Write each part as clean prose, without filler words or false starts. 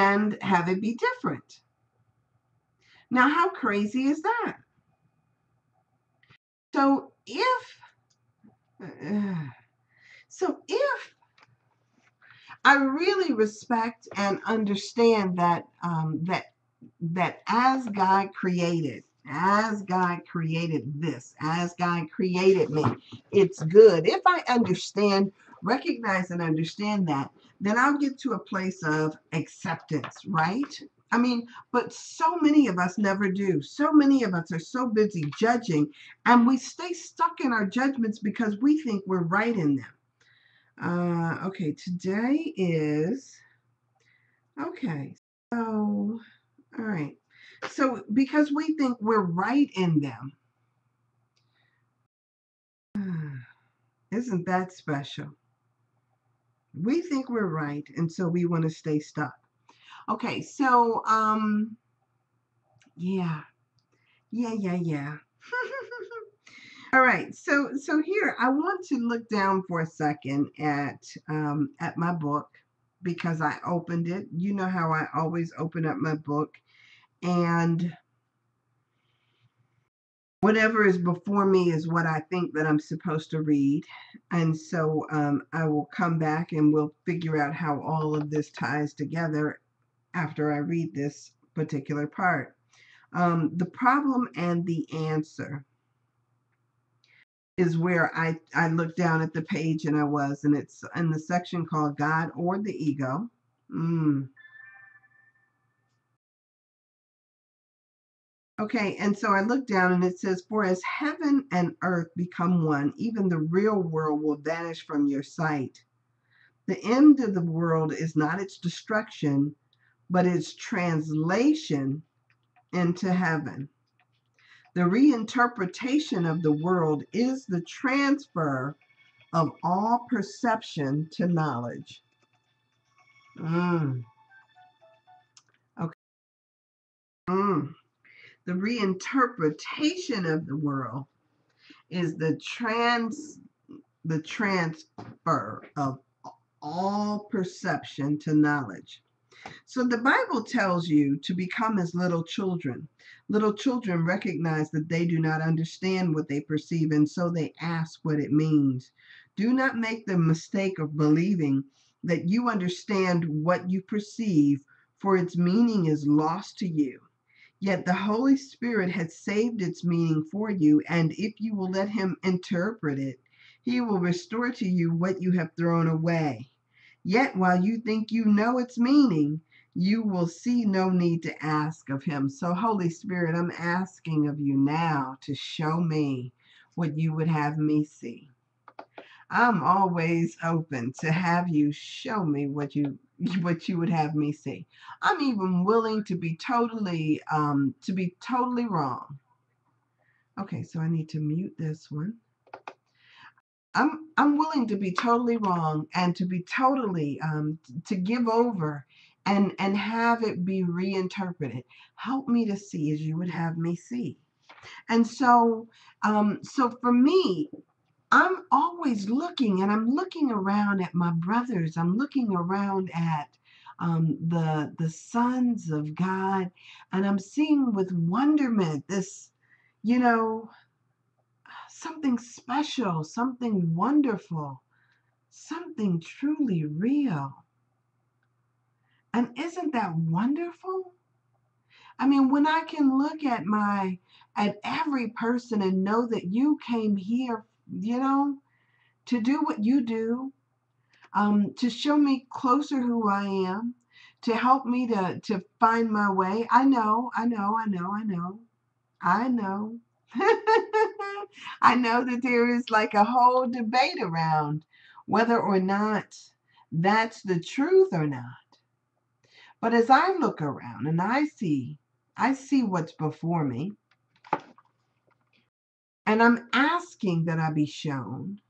and have it be different. Now, how crazy is that? So uh, if I really respect and understand that as God created this, as God created me, it's good. If I understand, recognize, and understand that, then I'll get to a place of acceptance, right? I mean, but so many of us never do. So many of us are so busy judging, and we stay stuck in our judgments because we think we're right in them. Okay, today is, okay, so, all right. So, because we think we're right in them, isn't that special? We think we're right, and so we want to stay stuck. Okay, so, yeah, yeah. All right, so here I want to look down for a second at my book because I opened it. You know how I always open up my book, and whatever is before me is what I think that I'm supposed to read. And so I will come back and we'll figure out how all of this ties together after I read this particular part. The problem and the answer is where I looked down at the page and and it's in the section called God or the Ego. Mm. Okay, and so I look down and it says, for as heaven and earth become one, even the real world will vanish from your sight. The end of the world is not its destruction, but its translation into heaven. The reinterpretation of the world is the transfer of all perception to knowledge. Mm, okay. Mm. The reinterpretation of the world is the transfer of all perception to knowledge. So the Bible tells you to become as little children. Little children recognize that they do not understand what they perceive, and so they ask what it means. Do not make the mistake of believing that you understand what you perceive, for its meaning is lost to you. Yet the Holy Spirit has saved its meaning for you, and if you will let Him interpret it, He will restore to you what you have thrown away. Yet while you think you know its meaning, you will see no need to ask of Him. So, Holy Spirit, I'm asking of you now to show me what you would have me see. I'm always open to have you show me what you would have me see. I'm even willing to be totally wrong. Okay, so I need to mute this one. I'm willing to be totally wrong and to be totally to give over and have it be reinterpreted. Help me to see as you would have me see. And so for me, I'm always looking, and I'm looking around at my brothers. I'm looking around at the sons of God, and I'm seeing with wonderment this, you know, something special, something wonderful, something truly real. And isn't that wonderful? I mean, when I can look at every person and know that you came here, you know, to do what you do, to show me closer who I am, to help me to find my way. I know. I know that there is like a whole debate around whether or not that's the truth or not. But as I look around and I see what's before me, and I'm asking that I be shown.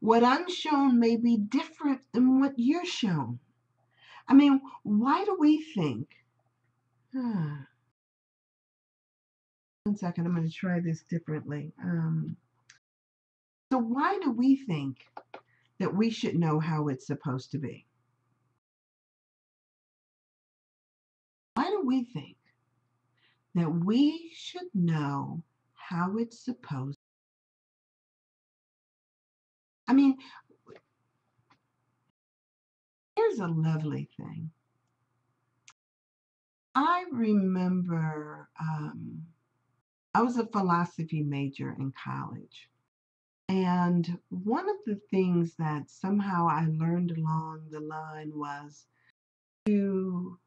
What I'm shown may be different than what you're shown. I mean, why do we think? One second, I'm going to try this differently. So, why do we think that we should know how it's supposed to be? Why do we think that we should know how it's supposed? I mean, here's a lovely thing. I remember I was a philosophy major in college. And one of the things that somehow I learned along the line was to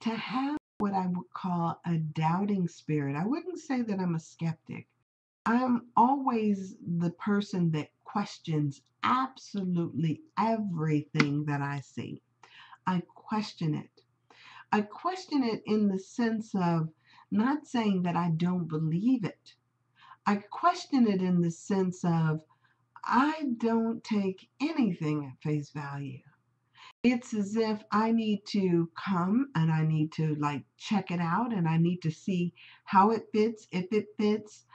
have what I would call a doubting spirit. I wouldn't say that I'm a skeptic. I'm always the person that questions absolutely everything that I see. I question it. I question it in the sense of not saying that I don't believe it. I question it in the sense of I don't take anything at face value. It's as if I need to come and I need to like check it out and I need to see how it fits, if it fits,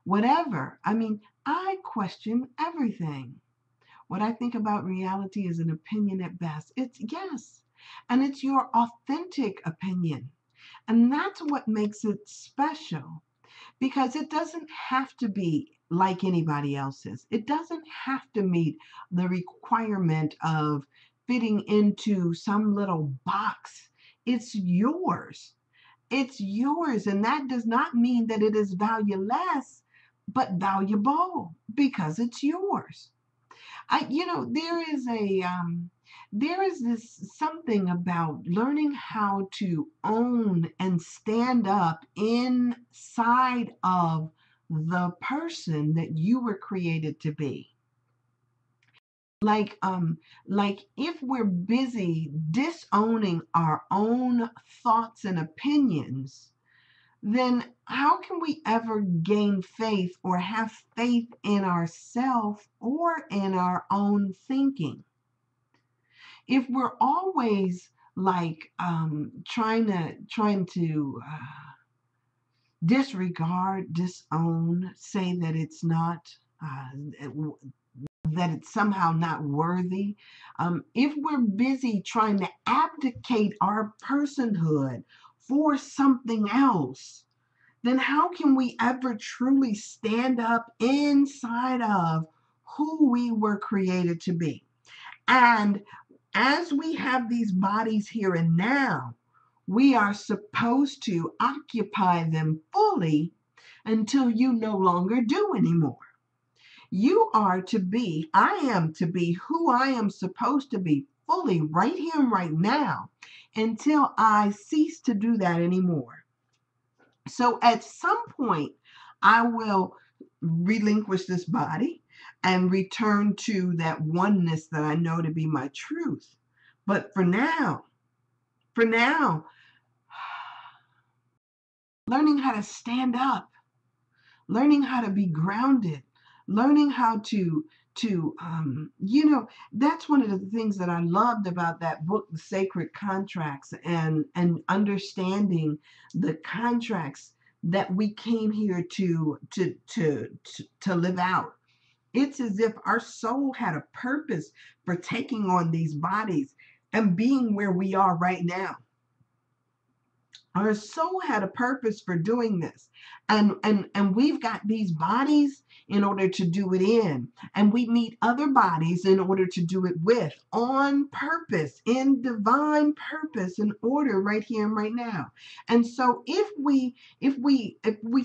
whatever. I mean, I question everything. What I think about reality is an opinion at best. It's yes, and it's your authentic opinion. And that's what makes it special because it doesn't have to be like anybody else's. It doesn't have to meet the requirement of fitting into some little box. It's yours. It's yours. And that does not mean that it is valueless, but valuable because it's yours. There is this something about learning how to own and stand up inside of the person that you were created to be. Like, like if we're busy disowning our own thoughts and opinions, then how can we ever gain faith or have faith in ourselves or in our own thinking? If we're always like trying to disregard, disown, say that it's not that it's somehow not worthy, if we're busy trying to abdicate our personhood for something else, then how can we ever truly stand up inside of who we were created to be? And as we have these bodies here and now, we are supposed to occupy them fully until you no longer do anymore. You are to be, I am to be who I am supposed to be fully right here and right now until I cease to do that anymore. So at some point, I will relinquish this body and return to that oneness that I know to be my truth. But for now, learning how to stand up, learning how to be grounded, learning how to that's one of the things that I loved about that book, The Sacred Contracts, and understanding the contracts that we came here to live out. It's as if our soul had a purpose for taking on these bodies and being where we are right now. Our soul had a purpose for doing this. And we've got these bodies in order to do it in. And we meet other bodies in order to do it with, on purpose, in divine purpose and order right here and right now. And so if we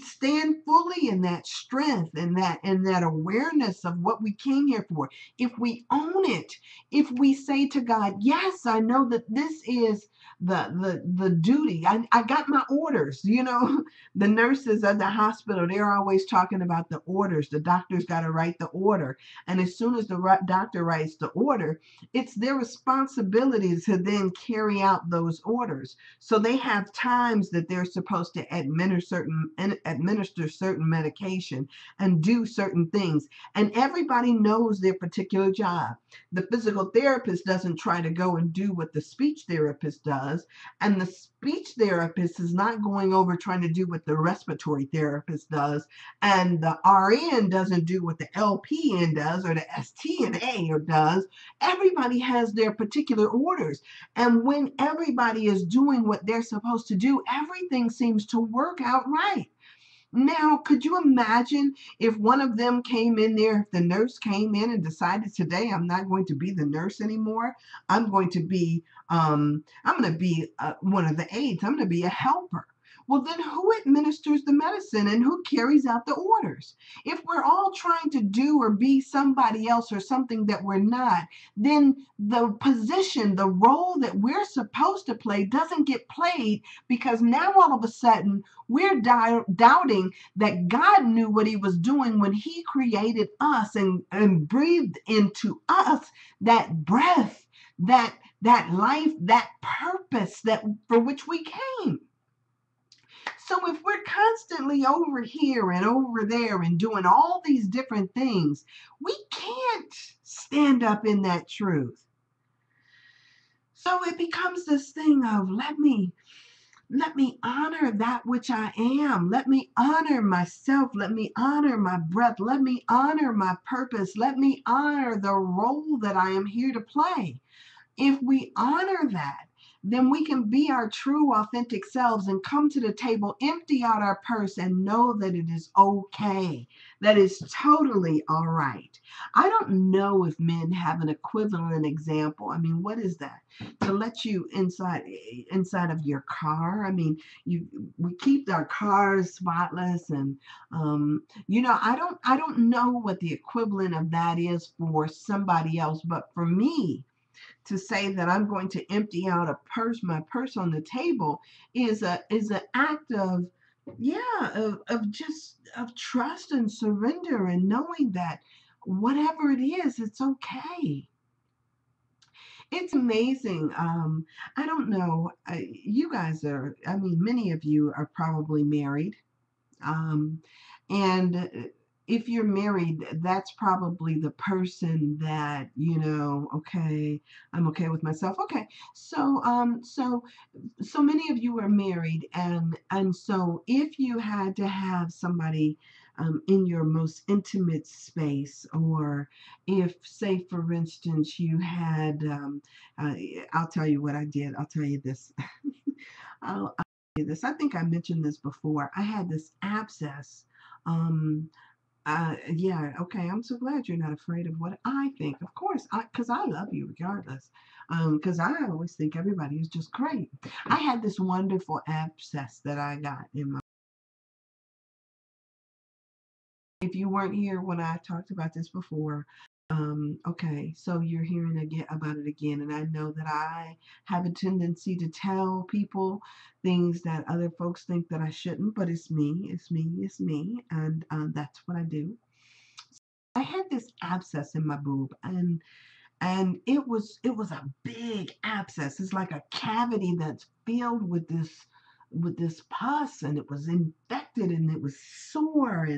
stand fully in that strength and that awareness of what we came here for, if we own it, if we say to God, yes, I know that this is the duty. I got my orders. The nurses at the hospital, they're always talking about the orders. The doctor's got to write the order. And as soon as the doctor writes the order, it's their responsibility to then carry out those orders. So they have times that they're supposed to administer certain medication and do certain things. And everybody knows their particular job. The physical therapist doesn't try to go and do what the speech therapist does, and the speech therapist therapist is not going over trying to do what the respiratory therapist does, and the RN doesn't do what the LPN does or the STNA does. Everybody has their particular orders. And when everybody is doing what they're supposed to do, everything seems to work out right. Now, could you imagine if one of them came in there, if the nurse came in and decided today I'm not going to be the nurse anymore. I'm going to be one of the aides. I'm going to be a helper. Well, then who administers the medicine and who carries out the orders? If we're all trying to do or be somebody else or something that we're not, then the position, the role that we're supposed to play doesn't get played, because now all of a sudden we're doubting that God knew what he was doing when he created us and breathed into us that breath, that life, that purpose that for which we came. So if we're constantly over here and over there and doing all these different things, we can't stand up in that truth. So it becomes this thing of let me honor that which I am. Let me honor myself. Let me honor my breath. Let me honor my purpose. Let me honor the role that I am here to play. If we honor that, then we can be our true, authentic selves and come to the table, empty out our purse, and know that it is okay. That is totally all right. I don't know if men have an equivalent example. I mean, what is that? To let you inside of your car. I mean, we keep our cars spotless, and I don't know what the equivalent of that is for somebody else, but for me, to say that I'm going to empty out my purse on the table is an act of, yeah, of just of trust and surrender and knowing that whatever it is, it's okay. It's amazing. I don't know. You guys are, I mean, many of you are probably married. Um, and if you're married, that's probably the person that, okay, I'm okay with myself. Okay. So many of you are married, and so if you had to have somebody in your most intimate space, or if, say, for instance, you had, uh, I'll tell you what I did. I'll tell you this. I'll tell you this. I think I mentioned this before. I had this abscess. Um, yeah, okay. I'm so glad you're not afraid of what I think. Of course, because I love you regardless. Because I always think everybody is just great. I had this wonderful abscess that I got in my. If you weren't here when I talked about this before, okay, so you're hearing again about it again, and I know that I have a tendency to tell people things that other folks think that I shouldn't, but it's me, it's me, it's me, and that's what I do. I had this abscess in my boob, and it was a big abscess. It's like a cavity that's filled with this pus, and it was infected, and it was sore,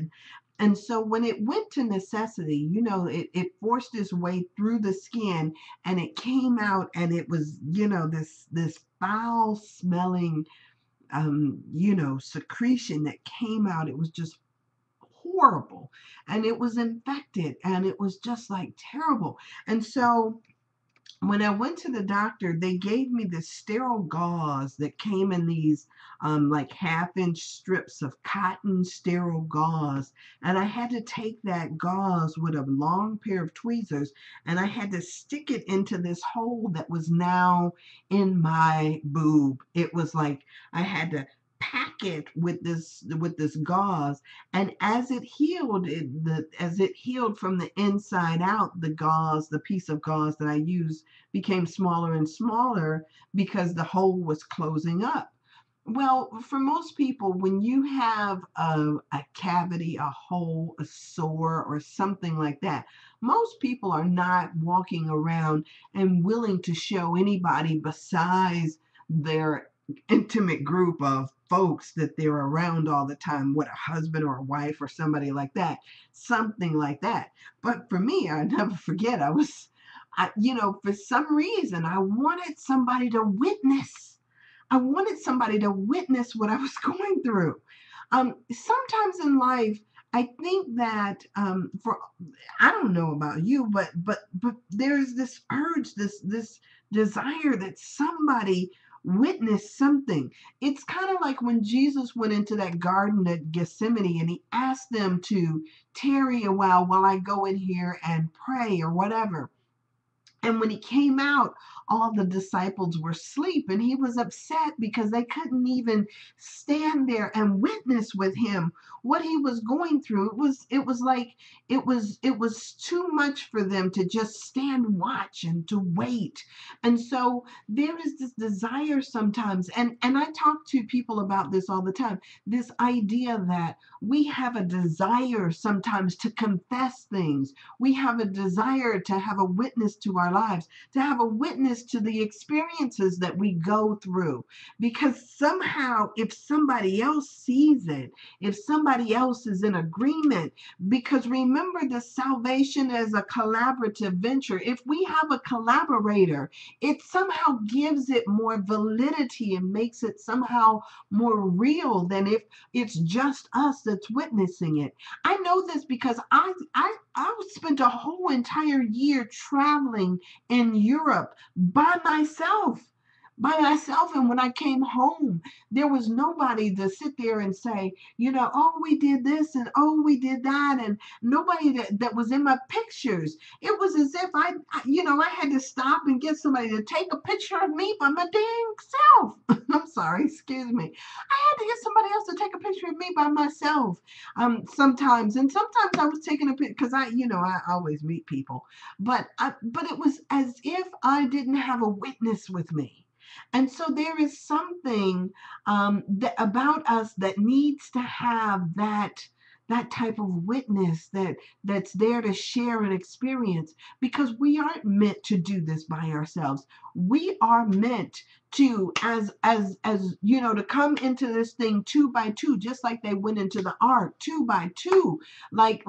and so when it went to necessity, it forced its way through the skin, and it came out, and it was, this foul smelling secretion that came out. It was just horrible, and it was infected, and it was just like terrible. And so when I went to the doctor, they gave me this sterile gauze that came in these like half-inch strips of cotton sterile gauze. And I had to take that gauze with a long pair of tweezers, and I had to stick it into this hole that was now in my boob. It was like I had to pack it with this gauze, and as it healed, as it healed from the inside out, the piece of gauze that I used became smaller and smaller because the hole was closing up. Well, for most people, when you have a cavity, a hole, a sore, or something like that, most people are not walking around and willing to show anybody besides their intimate group of folks that they're around all the time, what, a husband or a wife or somebody like that, something like that. But for me, I never forget, for some reason, I wanted somebody to witness. I wanted somebody to witness what I was going through. Sometimes in life, I think that for I don't know about you, but there's this urge, this desire that somebody witness something. It's kind of like when Jesus went into that garden at Gethsemane and he asked them to tarry a while I go in here and pray or whatever. And when he came out, all the disciples were asleep, and he was upset because they couldn't even stand there and witness with him what he was going through. It was like it was too much for them to just stand watch and to wait. And so there is this desire sometimes, and I talk to people about this all the time, this idea that we have a desire sometimes to confess things. We have a desire to have a witness to our lives, to have a witness to the experiences that we go through. Because somehow, if somebody else sees it, if somebody else is in agreement, because remember, the salvation is a collaborative venture. If we have a collaborator, it somehow gives it more validity and makes it somehow more real than if it's just us that's witnessing it. I know this because I spent a whole entire year traveling in Europe by myself. By myself, and when I came home, there was nobody to sit there and say, oh, we did this and oh, we did that, and nobody that was in my pictures. It was as if I had to stop and get somebody to take a picture of me by my dang self. I'm sorry, excuse me. I had to get somebody else to take a picture of me by myself sometimes. And sometimes I was taking a picture because I always meet people, but it was as if I didn't have a witness with me. And so there is something about us that needs to have that type of witness that's there to share an experience, because we aren't meant to do this by ourselves. We are meant to, as to come into this thing two by two, just like they went into the ark two by two. Like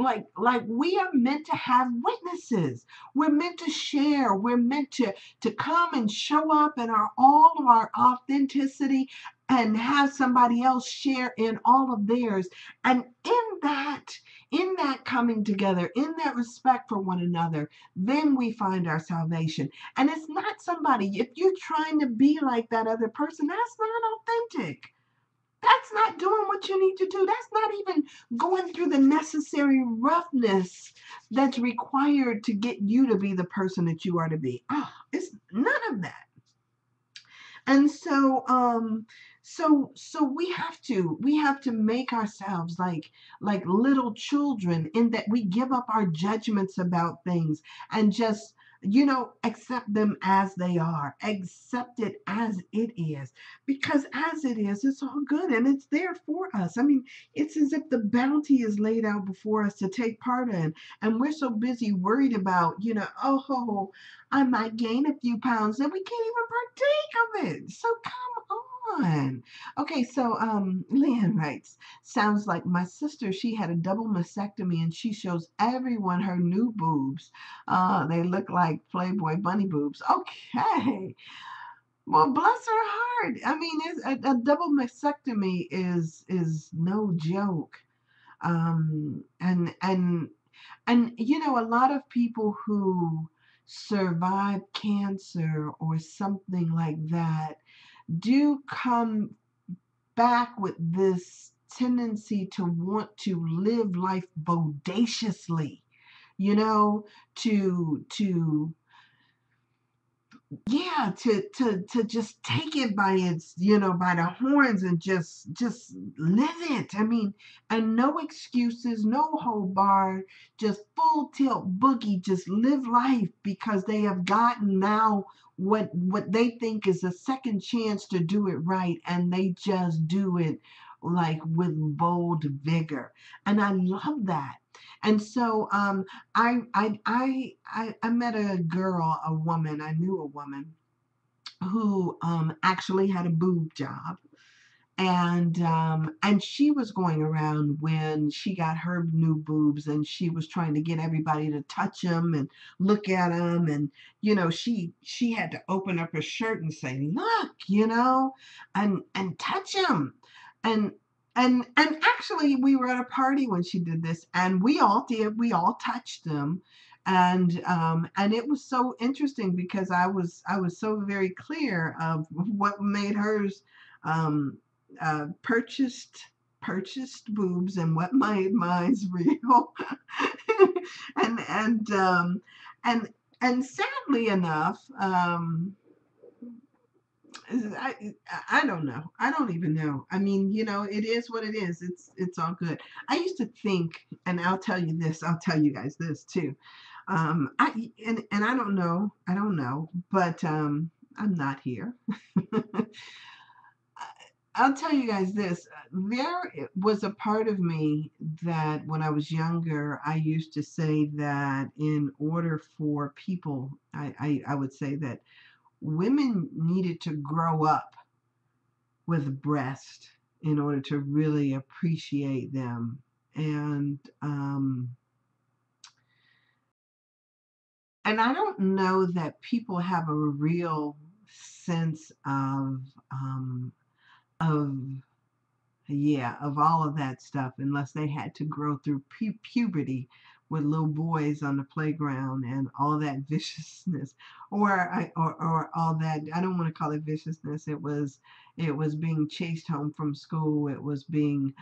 we are meant to have witnesses. We're meant to share. We're meant to come and show up in all of our authenticity and have somebody else share in all of theirs. And in that coming together, in that respect for one another, then we find our salvation. And it's not somebody, if you're trying to be like that other person, that's not authentic. That's not doing what you need to do. That's not even going through the necessary roughness that's required to get you to be the person that you are to be. Oh, it's none of that. And so we have to make ourselves like little children, in that we give up our judgments about things and just accept them as they are, accept it as it is, because as it is, it's all good and it's there for us. I mean, it's as if the bounty is laid out before us to take part in, and we're so busy worried about, oh, I might gain a few pounds, and we can't even partake of it. So come on. Okay, so Leanne writes, sounds like my sister, she had a double mastectomy and she shows everyone her new boobs. They look like Playboy bunny boobs. Okay. Well, bless her heart. I mean, it's a double mastectomy is no joke. And a lot of people who survive cancer or something like that do come back with this tendency to want to live life bodaciously, you know, to yeah, to just take it by its, by the horns and just live it. I mean, and no excuses, no hold bar, just full tilt boogie, just live life, because they have gotten now what they think is a second chance to do it right, and they just do it like with bold vigor. And I love that. And so I met a girl, a woman. I knew a woman who actually had a boob job, And she was going around when she got her new boobs, and she was trying to get everybody to touch them and look at them. And she had to open up her shirt and say, look, and touch them. And and and actually, we were at a party when she did this, and we all touched them. And it was so interesting because I was so very clear of what made hers um purchased boobs and what made mine's real. And and um and and sadly enough, I I don't know. I don't even know. I mean, it is what it is. It's all good. I used to think, and I'll tell you this. I'll tell you guys this too. And I don't know. I don't know, but I'm not here. I'll tell you guys this. There was a part of me that when I was younger, I used to say that in order for people, I would say that women needed to grow up with breast in order to really appreciate them. And um and I don't know that people have a real sense of yeah, of all of that stuff, unless they had to grow through puberty with little boys on the playground and all that viciousness, or all that. I don't want to call it viciousness. It was being chased home from school. It was being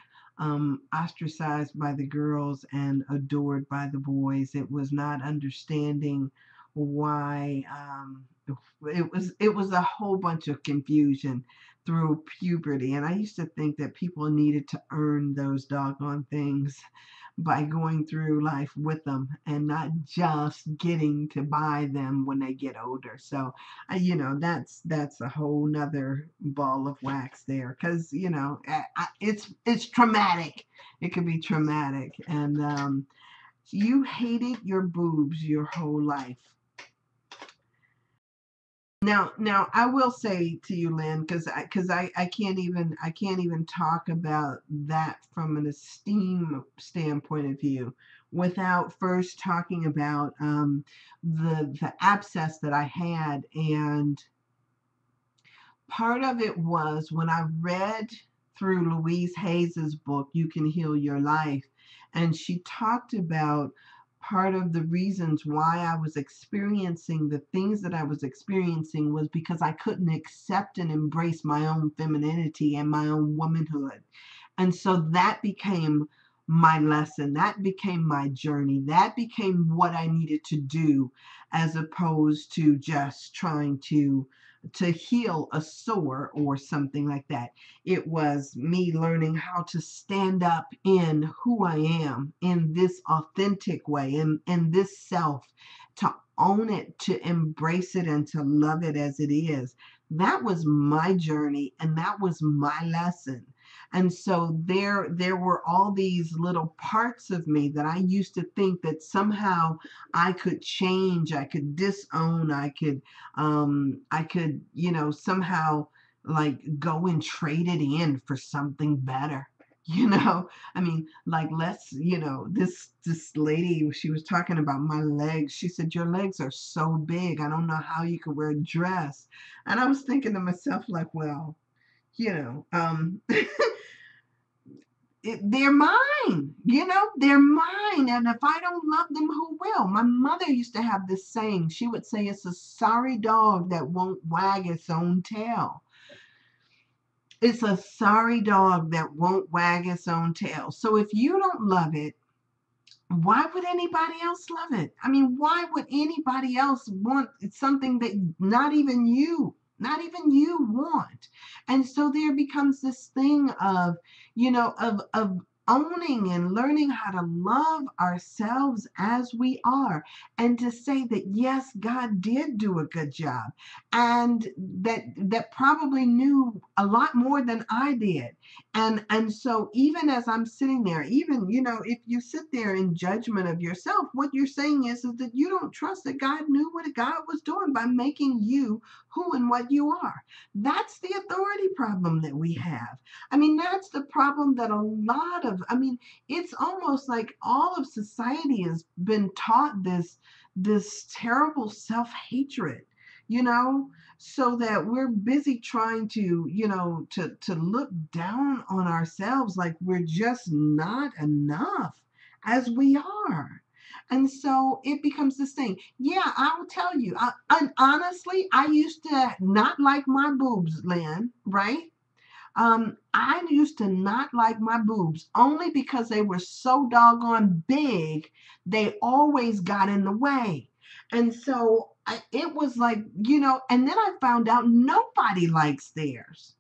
ostracized by the girls and adored by the boys. It was not understanding why. It was a whole bunch of confusion through puberty. And I used to think that people needed to earn those doggone things by going through life with them and not just getting to buy them when they get older. So, that's a whole nother ball of wax there, because it's traumatic. It could be traumatic, and you hated your boobs your whole life. Now, I will say to you, Lynn, because I can't even talk about that from an esteem standpoint of view without first talking about the abscess that I had. And part of it was when I read through Louise Hayes's book, You Can Heal Your Life, and she talked about part of the reasons why I was experiencing the things that I was experiencing was because I couldn't accept and embrace my own femininity and my own womanhood. And so that became my lesson. That became my journey. That became what I needed to do, as opposed to just trying to heal a sore or something like that. It was me learning how to stand up in who I am in this authentic way, in this self, to own it, to embrace it, and to love it as it is. That was my journey, and that was my lesson. And so there were all these little parts of me that I used to think that somehow I could change, I could disown, I could somehow like go and trade it in for something better. I mean, like, this lady, she was talking about my legs. She said, your legs are so big, I don't know how you could wear a dress. And I was thinking to myself, like, well, you know um they're mine. They're mine. And if I don't love them, who will? My mother used to have this saying. She would say, it's a sorry dog that won't wag its own tail. It's a sorry dog that won't wag its own tail. So if you don't love it, why would anybody else love it? I mean, why would anybody else want something that not even you want? And so there becomes this thing of owning and learning how to love ourselves as we are, and to say that yes, God did do a good job, and that probably knew a lot more than I did. And so even as I'm sitting there, even if you sit there in judgment of yourself, what you're saying is that you don't trust that God knew what God was doing by making you who and what you are. That's the authority problem that we have. I mean, that's the problem that a lot of, I mean, it's almost like all of society has been taught this terrible self-hatred, you know, so that we're busy trying to, to look down on ourselves like we're just not enough as we are. And so it becomes this thing. Yeah, I will tell you. And honestly, I used to not like my boobs, Lynn, right? I used to not like my boobs only because they were so doggone big. They always got in the way. And so it was like, and then I found out nobody likes theirs.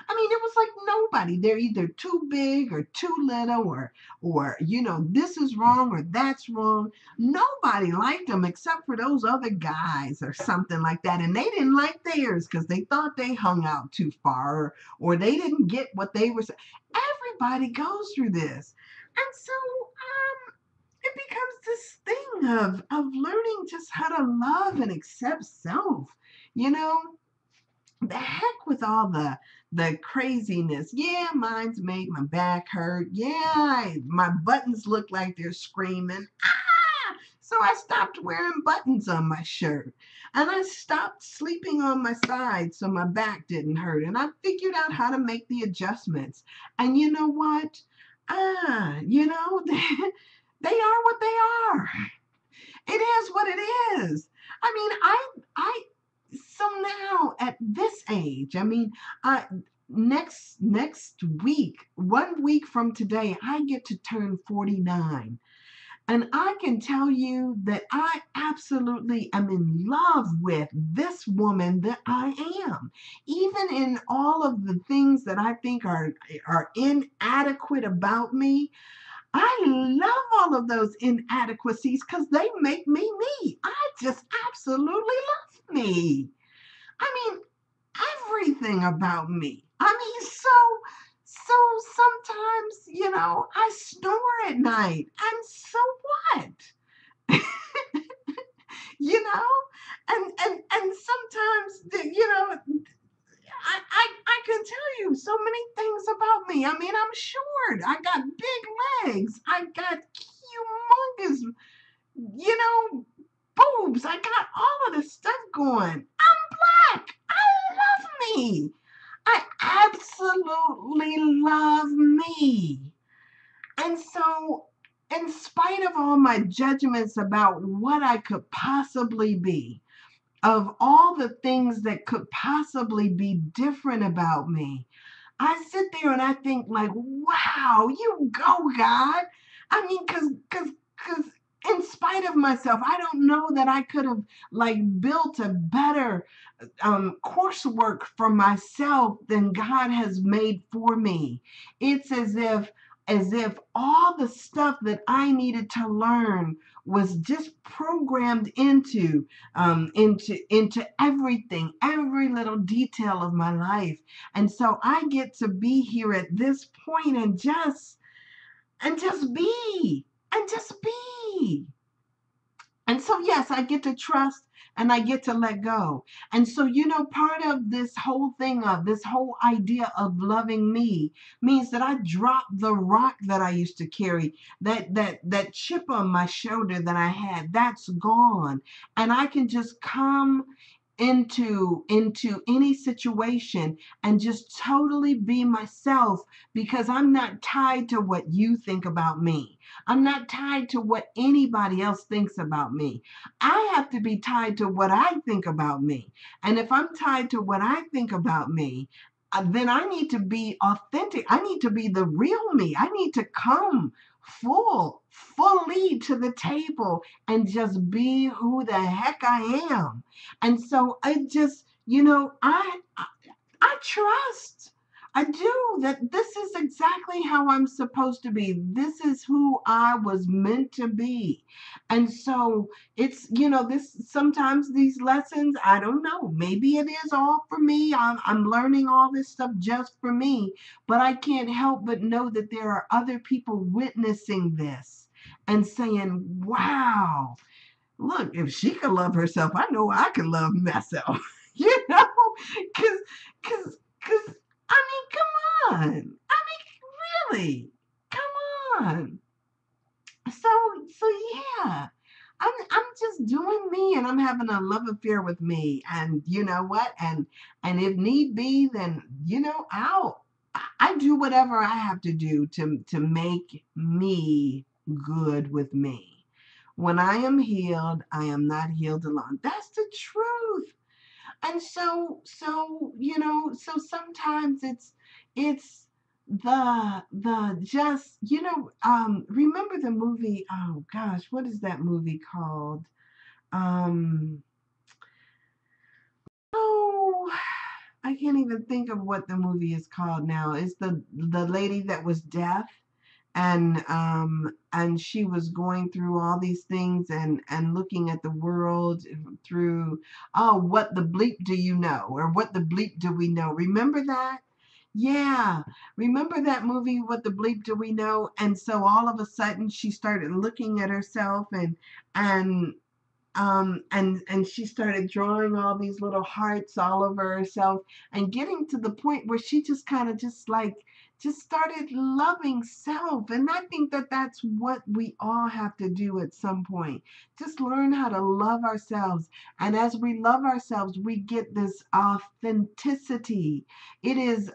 I mean, it was like nobody. They're either too big or too little, or this is wrong or that's wrong. Nobody liked them except for those other guys or something like that, and they didn't like theirs because they thought they hung out too far, or they didn't get what they were saying. Everybody goes through this, and so it becomes this thing of learning just how to love and accept self. You know, the heck with all the craziness. Yeah, mine's made my back hurt. Yeah, my buttons look like they're screaming. Ah! So I stopped wearing buttons on my shirt. And I stopped sleeping on my side so my back didn't hurt. And I figured out how to make the adjustments. And you know what? They are what they are. It is what it is. I mean, I so now at this age, I mean, I next week, 1 week from today, I get to turn 49. And I can tell you that I absolutely am in love with this woman that I am. Even in all of the things that I think are inadequate about me, I love all of those inadequacies because they make me me. I just absolutely love me. I mean, everything about me. I mean, so sometimes, I snore at night. And so what? you know? And sometimes I can tell you so many things about me. I mean, I'm short. I got big legs. I got humongous, you know, boobs. I got all of this stuff going. I'm black. I love me. I absolutely love me. And so, in spite of all my judgments about what I could possibly be, of all the things that could possibly be different about me, I sit there and I think like, wow, you go, God. I mean, cause in spite of myself, I don't know that I could have like built a better coursework for myself than God has made for me. It's as if all the stuff that I needed to learn was just programmed into everything, every little detail of my life. And so I get to be here at this point and just be and just be. And so, yes, I get to trust and I get to let go. And so, part of this whole thing of this whole idea of loving me means that I drop the rock that I used to carry, that chip on my shoulder that I had, that's gone. And I can just come into any situation and just totally be myself because I'm not tied to what you think about me. I'm not tied to what anybody else thinks about me. I have to be tied to what I think about me. And if I'm tied to what I think about me, then I need to be authentic. I need to be the real me. I need to come fully to the table and just be who the heck I am. And so I just, I trust. I do that this is exactly how I'm supposed to be. This is who I was meant to be. And so it's, this sometimes these lessons, I don't know, maybe it is all for me. I'm learning all this stuff just for me, but I can't help but know that there are other people witnessing this and saying, wow, look, if she could love herself, I know I can love myself. you know, because, because, I mean, come on. I mean, really, come on. So, so yeah, I'm just doing me, and I'm having a love affair with me. And you know what? And if need be, then I do whatever I have to do to make me good with me. When I am healed, I am not healed alone. That's the truth. And so sometimes it's the just remember the movie, oh gosh, what is that movie called? um oh, I can't even think of what the movie is called now. It's the lady that was deaf, and she was going through all these things and looking at the world through, oh, what the bleep do you know, or what the bleep do we know? Remember that? Yeah, remember that movie, What the Bleep Do We Know? And so all of a sudden she started looking at herself, and and she started drawing all these little hearts all over herself, and getting to the point where she just kind of just started loving self. And I think that that's what we all have to do at some point. Just learn how to love ourselves. And as we love ourselves, we get this authenticity. It is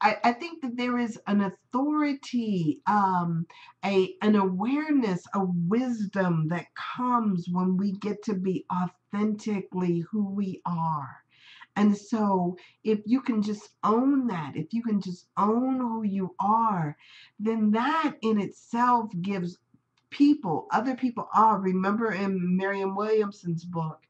I think that there is an authority, an awareness, a wisdom that comes when we get to be authentically who we are. And so, if you can just own that, if you can just own who you are, then that in itself gives other people, remember in Marianne Williamson's book,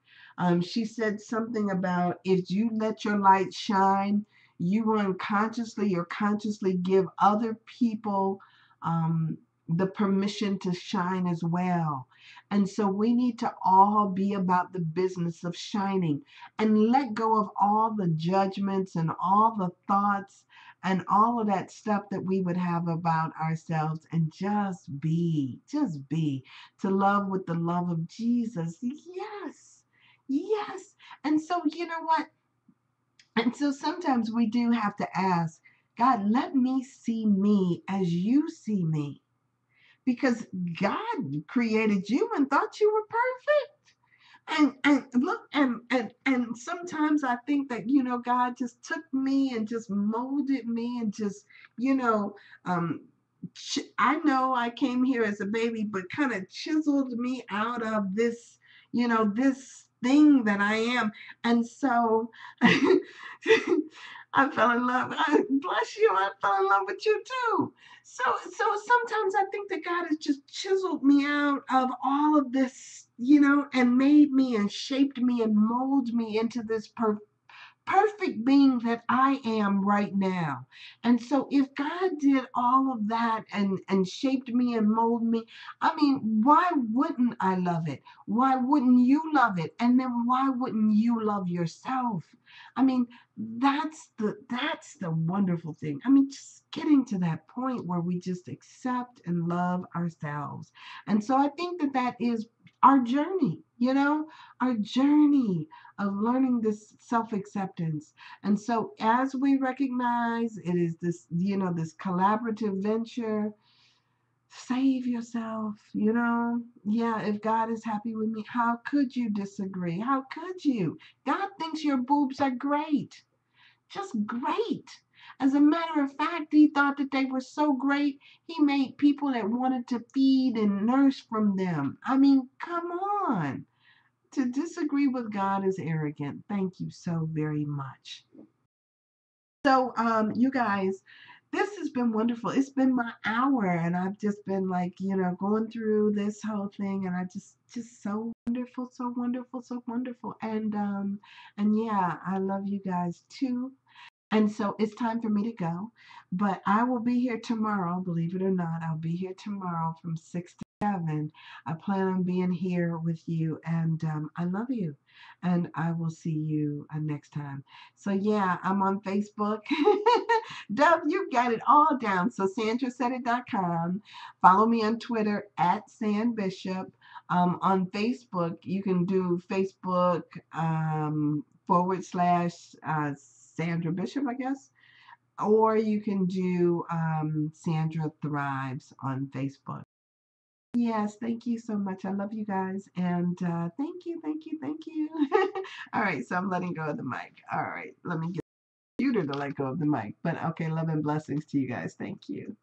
she said something about, if you let your light shine, you unconsciously or consciously give other people um, the permission to shine as well. And so we need to all be about the business of shining, and let go of all the judgments and all the thoughts and all of that stuff that we would have about ourselves, and just be, to love with the love of Jesus. Yes, yes. And so, you know what? And so sometimes we do have to ask, God, let me see me as you see me, because God created you and thought you were perfect. And look, and sometimes I think that, God just took me and just molded me, and just, you know um I know I came here as a baby, but kind of chiseled me out of this thing that I am. And so I fell in love. Bless you, I fell in love with you too. So sometimes I think that God has just chiseled me out of all of this, and made me and shaped me and molded me into this perfect being that I am right now. And so if God did all of that and shaped me and molded me, I mean, why wouldn't I love it? Why wouldn't you love it? And then why wouldn't you love yourself? I mean, that's the wonderful thing. I mean, just getting to that point where we just accept and love ourselves. And so I think that that is our journey, our journey of learning this self-acceptance. And so as we recognize it is this, this collaborative venture, save yourself, yeah, if God is happy with me, how could you disagree? How could you? God thinks your boobs are great, just great. As a matter of fact, he thought that they were so great, he made people that wanted to feed and nurse from them. I mean, come on. To disagree with God is arrogant. Thank you so very much. So, you guys, this has been wonderful. It's been my hour, and I've just been like, going through this whole thing, and I just so wonderful, so wonderful, so wonderful. And yeah, I love you guys too. And so it's time for me to go, but I will be here tomorrow. Believe it or not, I'll be here tomorrow from 6 to 7. I plan on being here with you, and I love you. And I will see you next time. So yeah, I'm on Facebook. Dove, you got it all down. So sandrasaidit.com. Follow me on Twitter at SanBishop. On Facebook, you can do Facebook / Sandra Bishop, I guess. Or you can do Sandra Thrives on Facebook. Yes, thank you so much. I love you guys. And thank you, thank you, thank you. All right, so I'm letting go of the mic. All right, let me get the computer to let go of the mic. But okay, love and blessings to you guys. Thank you.